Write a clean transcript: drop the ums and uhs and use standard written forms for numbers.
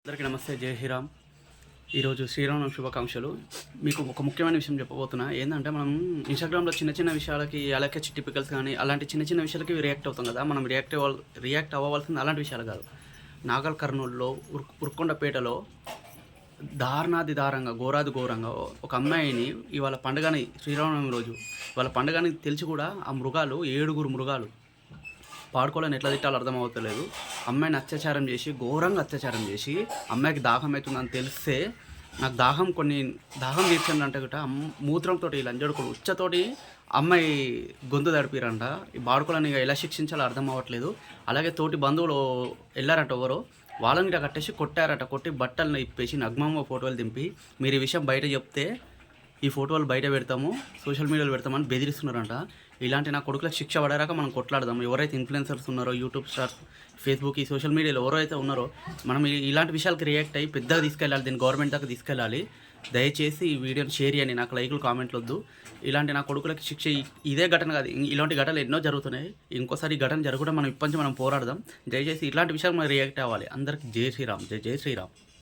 అందరికీ నమస్తే, జై శ్రీరామ్. ఈరోజు శ్రీరామనవమి శుభాకాంక్షలు. మీకు ఒక ముఖ్యమైన విషయం చెప్పబోతున్నా. ఏంటంటే మనం ఇన్స్టాగ్రామ్లో చిన్న చిన్న విషయాలకి అలాగే చిట్టి పికల్స్ కానీ అలాంటి చిన్న చిన్న విషయాలకి రియాక్ట్ అవుతాం కదా. మనం రియాక్ట్ అవ్వవలసింది అలాంటి విషయాలు కాదు. నాగల్ కర్నూలులో ఉరుక్కొండపేటలో దారుణాది దారంగా ఘోరంగా ఒక అమ్మాయిని ఇవాళ పండుగని శ్రీరామనవమి రోజు వాళ్ళ పండుగని తెలిసి కూడా ఆ మృగాలు 7 మృగాలు పాడుకోవాలని ఎట్లా తిట్టాలో అర్థమవుతలేదు. అమ్మాయిని అత్యాచారం చేసి ఘోరంగా అత్యాచారం చేసి అమ్మాయికి దాహం అవుతుందని తెలిస్తే నాకు దాహం తీర్చండి అంటే గట మూత్రంతో లంజడుకుడు ఉచ్చతోటి అమ్మాయి గొంతు తడిపిరంట. ఈ బాడుకోవాలని ఎలా శిక్షించాలో అర్థం అవ్వట్లేదు. అలాగే తోటి బంధువులు వెళ్ళారట, ఎవరో వాళ్ళని ఇట్లా కట్టేసి కొట్టారట. కొట్టి బట్టలను ఇప్పేసి నగ్మంగా ఫోటోలు దింపి మీరు ఈ విషయం బయట చెప్తే ఈ ఫోటోలు బయట పెడతాము, సోషల్ మీడియాలో పెడతామని బెదిరిస్తున్నారంట. ఇలాంటి నా కొడుకులకు శిక్ష పడేరాక మనం కొట్లాడదాం. ఎవరైతే ఇన్ఫ్లుయెన్సర్స్ ఉన్నారో, యూట్యూబ్ స్టార్స్, ఫేస్బుక్, ఈ సోషల్ మీడియాలో ఎవరైతే ఉన్నారో మనం ఇలాంటి విషయాలకు రియాక్ట్ అయ్యి పెద్దగా తీసుకెళ్ళాలి, దీన్ని గవర్నమెంట్ దాకా తీసుకెళ్ళాలి. దయచేసి ఈ వీడియోని షేర్ చేయండి. నాకు లైకులు, కామెంట్లు వద్దు. ఇలాంటి నా కొడుకులకు శిక్ష ఇదే ఘటన కాదు, ఇలాంటి ఘటనలు ఎన్నో జరుగుతున్నాయి. ఇంకోసారి ఈ ఘటన జరగకుండా మనం ఇప్పటి నుంచి మనం పోరాడదాం. దయచేసి ఇలాంటి విషయాలు మనం రియాక్ట్ అవ్వాలి. అందరికీ జై శ్రీరామ్, జై శ్రీరామ్.